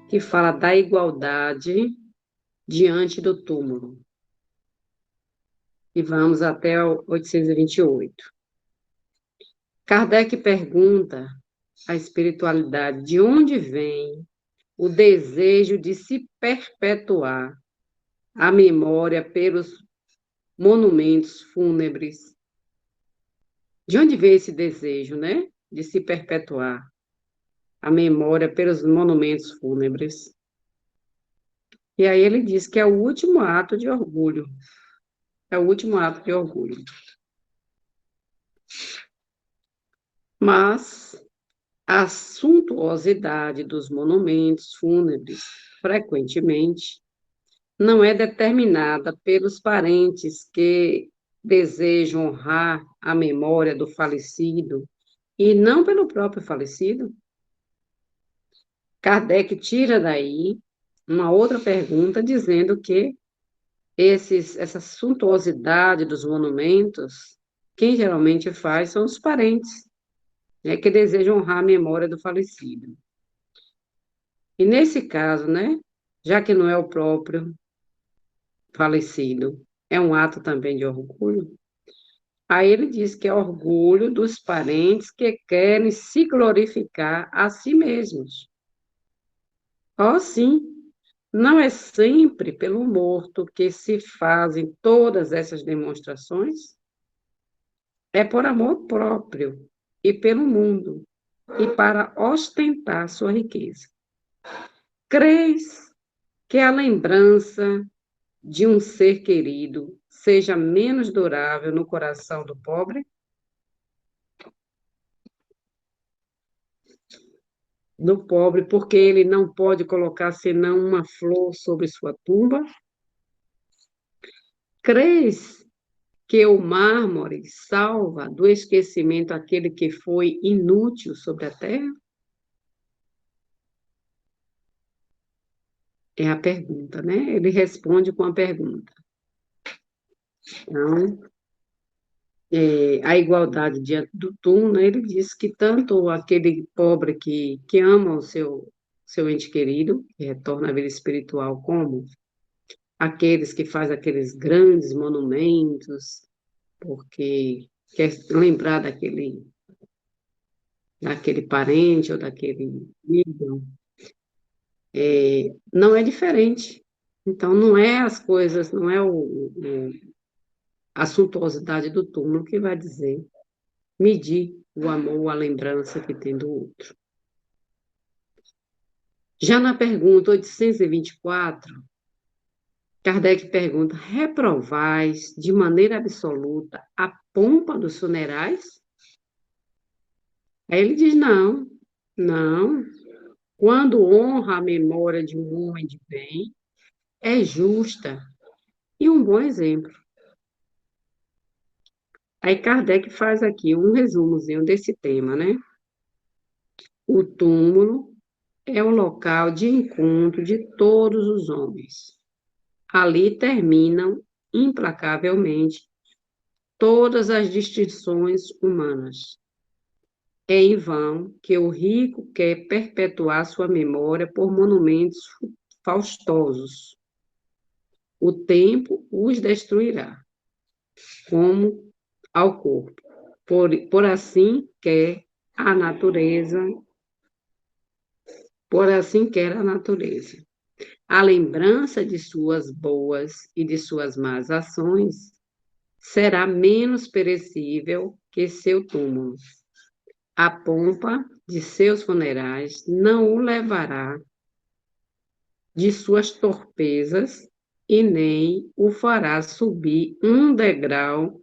que fala da igualdade diante do túmulo. E vamos até o 828. Kardec pergunta à espiritualidade de onde vem o desejo de se perpetuar a memória pelos monumentos fúnebres. De onde vem esse desejo, né? De se perpetuar a memória pelos monumentos fúnebres. E aí ele diz que é o último ato de orgulho. É o último ato de orgulho. Mas a suntuosidade dos monumentos fúnebres, frequentemente, não é determinada pelos parentes que desejam honrar a memória do falecido e não pelo próprio falecido. Kardec tira daí uma outra pergunta dizendo que essa suntuosidade dos monumentos, quem geralmente faz são os parentes, né, que desejam honrar a memória do falecido. E nesse caso, né, já que não é o próprio falecido, é um ato também de orgulho. Aí ele diz que é orgulho dos parentes que querem se glorificar a si mesmos. Oh, sim, não é sempre pelo morto que se fazem todas essas demonstrações, é por amor próprio e pelo mundo, e para ostentar sua riqueza. Creis que a lembrança de um ser querido seja menos durável no coração do pobre? Do pobre, porque ele não pode colocar senão uma flor sobre sua tumba? Creis que o mármore salva do esquecimento aquele que foi inútil sobre a terra? É a pergunta, né? Ele responde com a pergunta. Então, a igualdade diante do túmulo, né? Ele diz que tanto aquele pobre que ama o seu ente querido, que retorna à vida espiritual, como aqueles que fazem aqueles grandes monumentos, porque quer lembrar daquele parente ou daquele amigo, não é diferente. Então, não é as coisas, não é a suntuosidade do túmulo que vai dizer, medir o amor, a lembrança que tem do outro. Já na pergunta 824, Kardec pergunta: reprovais de maneira absoluta a pompa dos funerais? Aí ele diz: não, não. Quando honra a memória de um homem de bem, é justa e um bom exemplo. Aí Kardec faz aqui um resumozinho desse tema, né? O túmulo é o local de encontro de todos os homens. Ali terminam implacavelmente todas as distinções humanas. É em vão que o rico quer perpetuar sua memória por monumentos faustosos. O tempo os destruirá, como ao corpo. Por assim quer a natureza, por assim quer a natureza. A lembrança de suas boas e de suas más ações será menos perecível que seu túmulo. A pompa de seus funerais não o levará de suas torpezas e nem o fará subir um degrau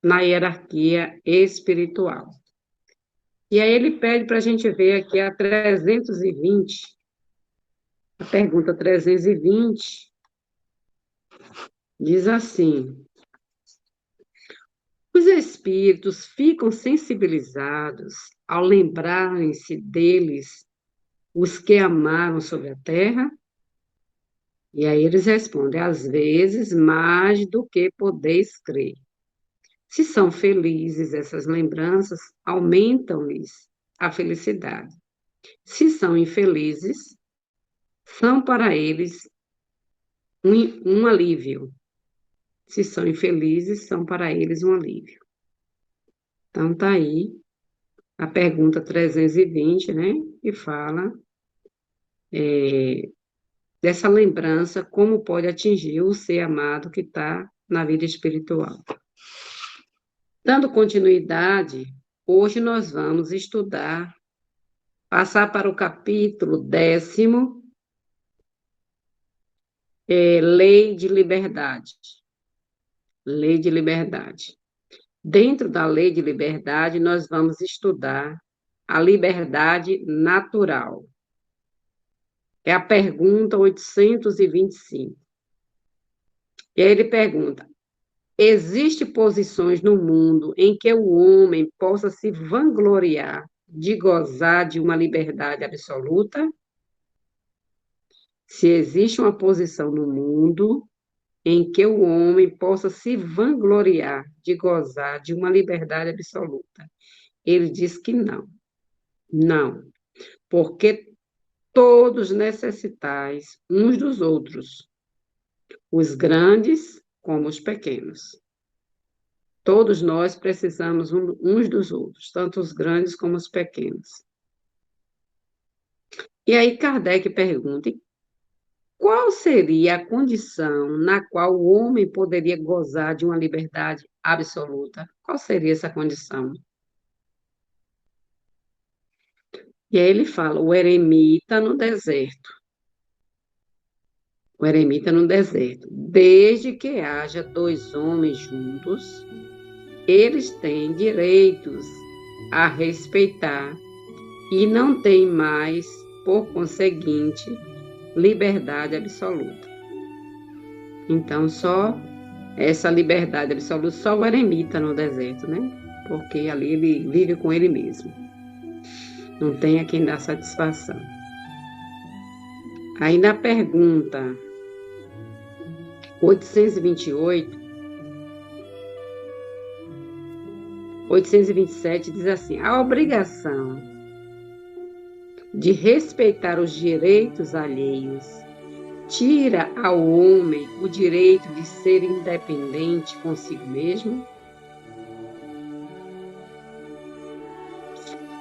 na hierarquia espiritual. E aí ele pede para a gente ver aqui a 320, a pergunta 320, diz assim: os espíritos ficam sensibilizados ao lembrarem-se deles os que amaram sobre a terra? E aí eles respondem: às vezes, mais do que podeis crer. Se são felizes, essas lembranças aumentam-lhes a felicidade. Se são infelizes, são para eles um alívio. Se são infelizes, são para eles um alívio. Então, está aí a pergunta 320, né? Que fala dessa lembrança, como pode atingir o ser amado que está na vida espiritual. Dando continuidade, hoje nós vamos estudar, passar para o capítulo 10º, Lei de Liberdade. Lei de Liberdade. Dentro da Lei de Liberdade, nós vamos estudar a liberdade natural. É a pergunta 825. E aí ele pergunta: existem posições no mundo em que o homem possa se vangloriar de gozar de uma liberdade absoluta? Se existe uma posição no mundo em que o homem possa se vangloriar de gozar de uma liberdade absoluta, ele diz que não. Não, porque todos necessitais uns dos outros, os grandes como os pequenos. Todos nós precisamos uns dos outros, tanto os grandes como os pequenos. E aí Kardec pergunta: qual seria a condição na qual o homem poderia gozar de uma liberdade absoluta? Qual seria essa condição? E aí ele fala: o eremita no deserto. O eremita no deserto. Desde que haja dois homens juntos, eles têm direitos a respeitar e não têm mais, por conseguinte, liberdade absoluta. Então, só essa liberdade absoluta, só o eremita no deserto, né? Porque ali ele vive com ele mesmo. Não tem a quem dar satisfação. Aí na pergunta 827 diz assim: a obrigação de respeitar os direitos alheios tira ao homem o direito de ser independente consigo mesmo?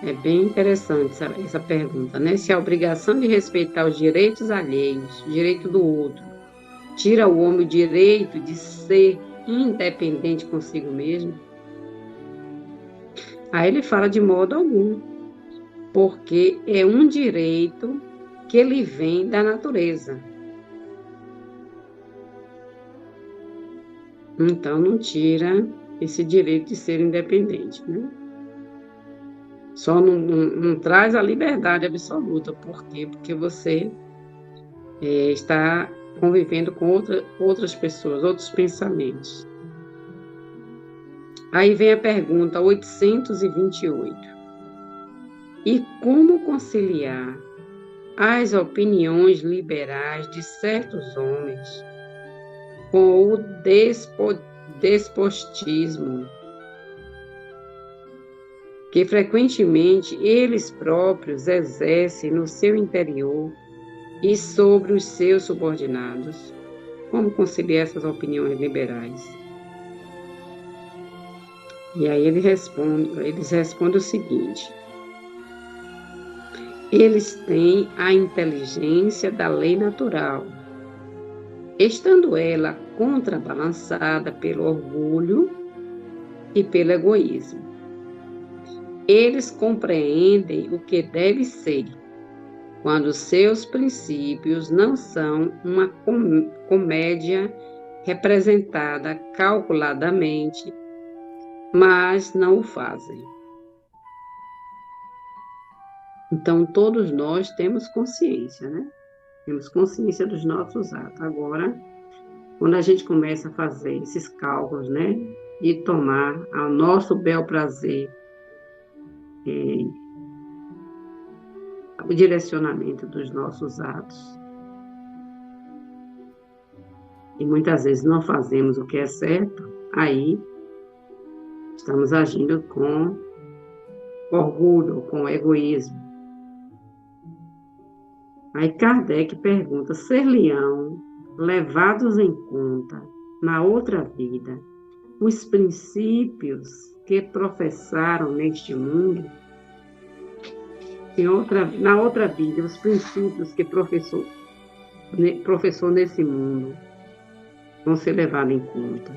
É bem interessante essa pergunta, né? Se a obrigação de respeitar os direitos alheios, o direito do outro, tira ao homem o direito de ser independente consigo mesmo? Aí ele fala de modo algum, porque é um direito que ele vem da natureza. Então, não tira esse direito de ser independente, né? Só não traz a liberdade absoluta. Por quê? Porque você está convivendo com outras pessoas, outros pensamentos. Aí vem a pergunta 828. E como conciliar as opiniões liberais de certos homens com o despotismo, que frequentemente eles próprios exercem no seu interior e sobre os seus subordinados? Como conciliar essas opiniões liberais? E aí eles respondem o seguinte: eles têm a inteligência da lei natural, estando ela contrabalançada pelo orgulho e pelo egoísmo. Eles compreendem o que deve ser, quando seus princípios não são uma comédia representada calculadamente, mas não o fazem. Então, todos nós temos consciência, né? Temos consciência dos nossos atos. Agora, quando a gente começa a fazer esses cálculos, né? E tomar ao nosso bel prazer o direcionamento dos nossos atos, e muitas vezes não fazemos o que é certo, aí estamos agindo com orgulho, com egoísmo. Aí Kardec pergunta: ser-lhe-ão levados em conta na outra vida os princípios que professaram neste mundo? Na outra vida, os princípios que professou nesse mundo vão ser levados em conta.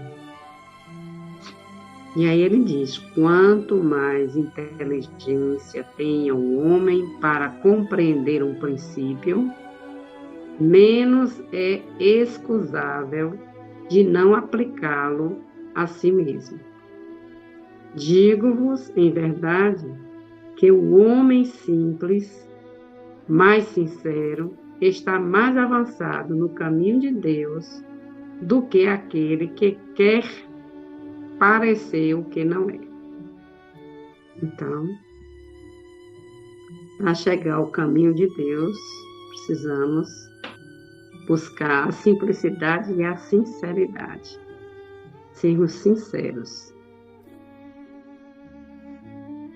E aí ele diz: quanto mais inteligência tenha o homem para compreender um princípio, menos é excusável de não aplicá-lo a si mesmo. Digo-vos, em verdade, que o homem simples, mais sincero, está mais avançado no caminho de Deus do que aquele que quer parecer o que não é. Então, para chegar ao caminho de Deus, precisamos buscar a simplicidade e a sinceridade. Sermos sinceros.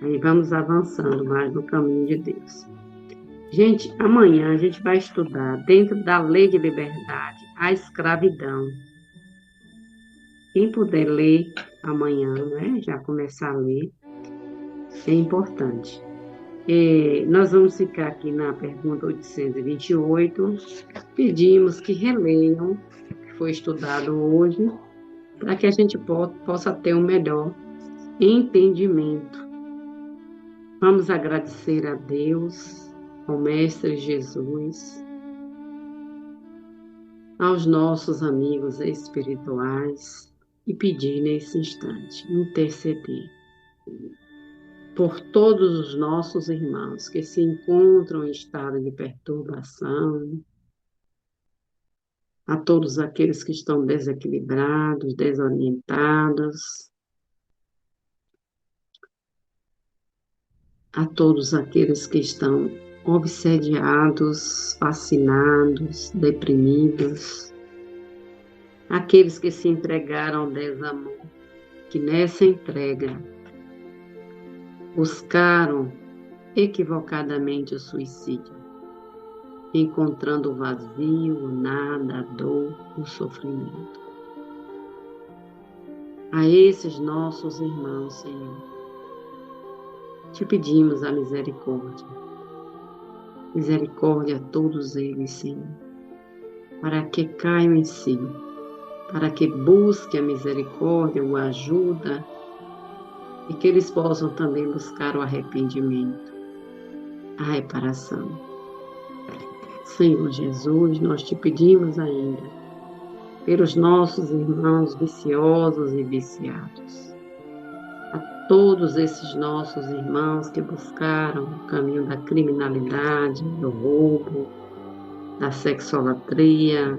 Aí vamos avançando mais no caminho de Deus. Gente, amanhã a gente vai estudar, dentro da lei de liberdade, a escravidão. Quem puder ler amanhã, né, já começar a ler, é importante. Nós vamos ficar aqui na pergunta 828. Pedimos que releiam o que foi estudado hoje, para que a gente possa ter um melhor entendimento. Vamos agradecer a Deus, ao Mestre Jesus, aos nossos amigos espirituais e pedir nesse instante, interceder por todos os nossos irmãos que se encontram em estado de perturbação, a todos aqueles que estão desequilibrados, desorientados, a todos aqueles que estão obsediados, fascinados, deprimidos, aqueles que se entregaram ao desamor, que nessa entrega buscaram equivocadamente o suicídio, encontrando o vazio, o nada, a dor, o sofrimento. A esses nossos irmãos, Senhor, te pedimos a misericórdia. Misericórdia a todos eles, Senhor, para que caiam em si, para que busquem a misericórdia, a ajuda, e que eles possam também buscar o arrependimento, a reparação. Senhor Jesus, nós te pedimos ainda pelos nossos irmãos viciosos e viciados, a todos esses nossos irmãos que buscaram o caminho da criminalidade, do roubo, da sexolatria,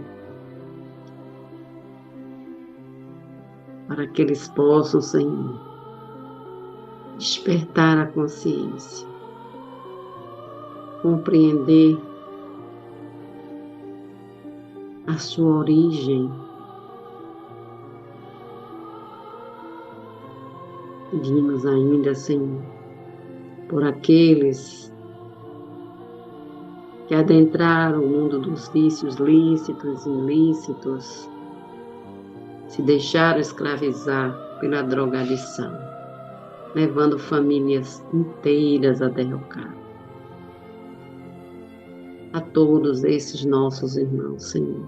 para que eles possam, Senhor, despertar a consciência, compreender a sua origem. Pedimos ainda, Senhor, por aqueles que adentraram o mundo dos vícios lícitos e ilícitos, se deixaram escravizar pela drogadição, levando famílias inteiras a derrocar. A todos esses nossos irmãos, Senhor,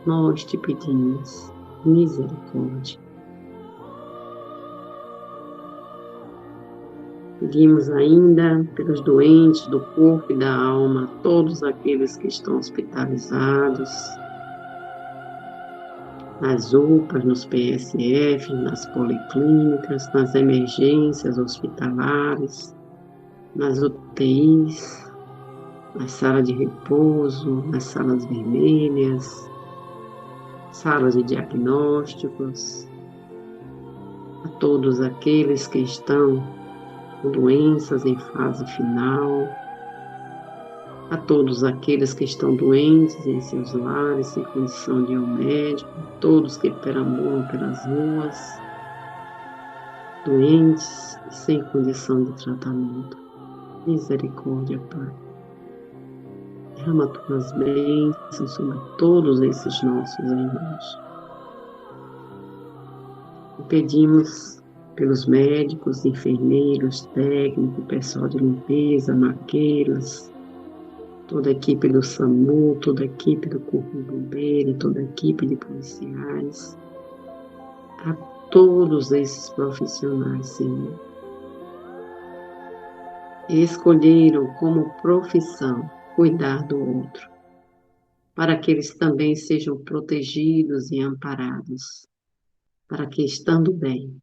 nós te pedimos misericórdia. Pedimos ainda pelos doentes do corpo e da alma, todos aqueles que estão hospitalizados, nas UPAs, nos PSF, nas policlínicas, nas emergências hospitalares, nas UTIs, nas salas de repouso, nas salas vermelhas, salas de diagnósticos, a todos aqueles que estão com doenças em fase final, a todos aqueles que estão doentes em seus lares, sem condição de ir ao médico, todos que perambulam pelas ruas, doentes, sem condição de tratamento. Misericórdia, Pai. Derrama tuas bênçãos sobre todos esses nossos irmãos. E pedimos pelos médicos, enfermeiros, técnicos, pessoal de limpeza, maqueiros, toda a equipe do SAMU, toda a equipe do Corpo de Bombeiro, toda a equipe de policiais, a todos esses profissionais, Senhor, escolheram como profissão cuidar do outro, para que eles também sejam protegidos e amparados, para que, estando bem,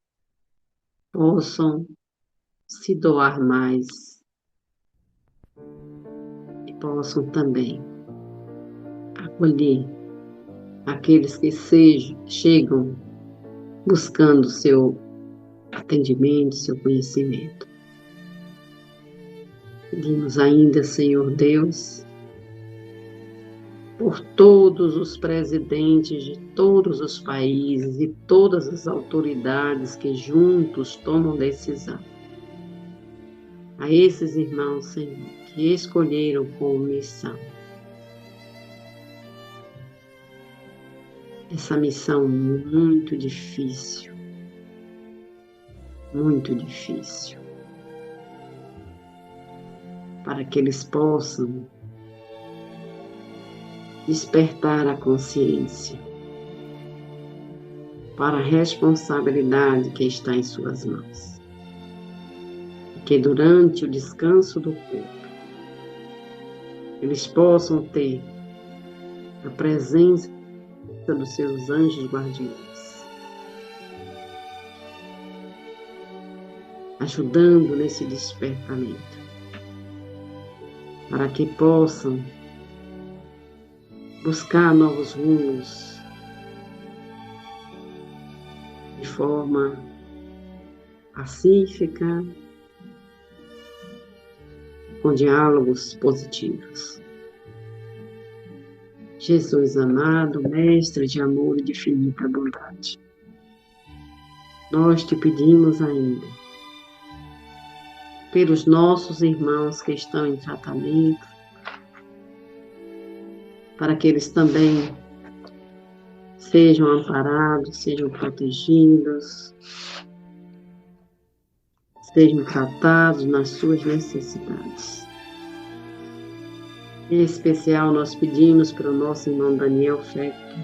possam se doar mais e possam também acolher aqueles que chegam buscando seu atendimento, seu conhecimento. Pedimos ainda, Senhor Deus, por todos os presidentes de todos os países e todas as autoridades que juntos tomam decisão. A esses irmãos, Senhor, que escolheram como missão essa missão muito difícil, para que eles possam despertar a consciência para a responsabilidade que está em suas mãos. E que durante o descanso do corpo, eles possam ter a presença dos seus anjos guardiões, ajudando nesse despertamento, para que possam buscar novos rumos de forma pacífica, com diálogos positivos. Jesus amado, Mestre de amor e de infinita bondade, nós te pedimos ainda pelos nossos irmãos que estão em tratamento, para que eles também sejam amparados, sejam protegidos, sejam tratados nas suas necessidades. Em especial, nós pedimos para o nosso irmão Daniel Fecto,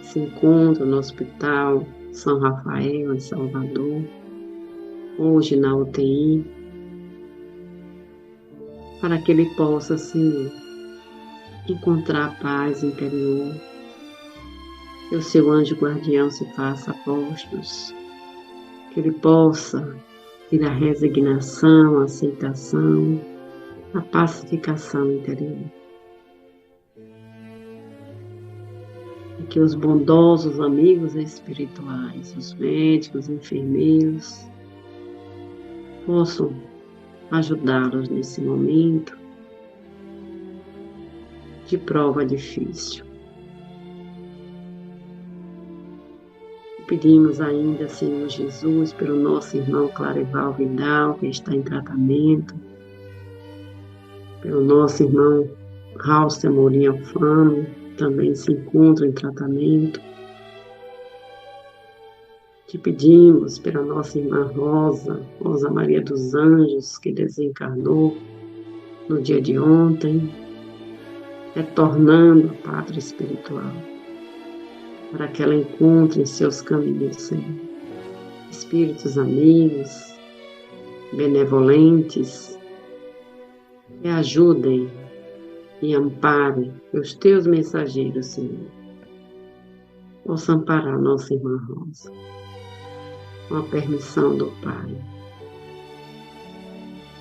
que se encontra no Hospital São Rafael, em Salvador, hoje na UTI, para que ele possa, Senhor, encontrar paz interior, que o seu anjo guardião se faça postos, que ele possa ter a resignação, a aceitação, a pacificação interior. E que os bondosos amigos espirituais, os médicos, enfermeiros, possam ajudá-los nesse momento de prova difícil. Pedimos ainda, Senhor Jesus, pelo nosso irmão Clarival Vidal, que está em tratamento, pelo nosso irmão Rauster Morim Alfano, também se encontra em tratamento. Te pedimos pela nossa irmã Rosa Maria dos Anjos, que desencarnou no dia de ontem, retornando à pátria espiritual, para que ela encontre em seus caminhos, Senhor, espíritos amigos, benevolentes, que ajudem e amparem os teus mensageiros, Senhor. Possa amparar nossa irmã Rosa, com a permissão do Pai.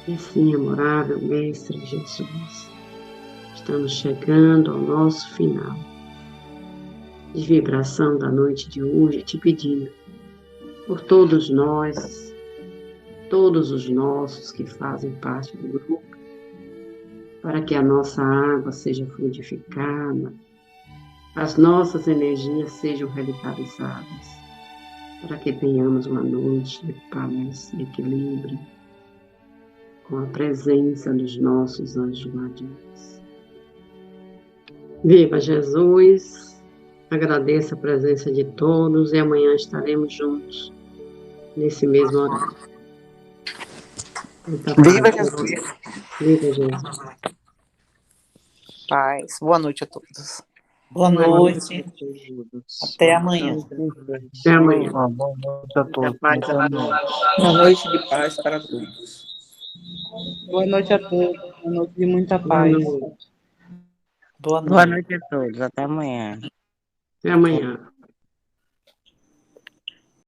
E assim, amorável Mestre Jesus, estamos chegando ao nosso final de vibração da noite de hoje, te pedindo por todos nós, todos os nossos que fazem parte do grupo, para que a nossa água seja fluidificada, as nossas energias sejam revitalizadas, para que tenhamos uma noite de paz e equilíbrio, com a presença dos nossos anjos guardiões. Viva Jesus! Agradeço a presença de todos e amanhã estaremos juntos, nesse mesmo horário. Muita Viva paz. Jesus! Viva Jesus! Paz. Boa noite a todos. Boa Boa noite. noite. Até amanhã. Até amanhã. Boa noite a todos. Paz, Boa noite. uma noite de paz para todos. Boa noite a todos. Boa noite de muita Boa paz. noite. Boa Boa noite. noite a todos. Até amanhã. Até amanhã.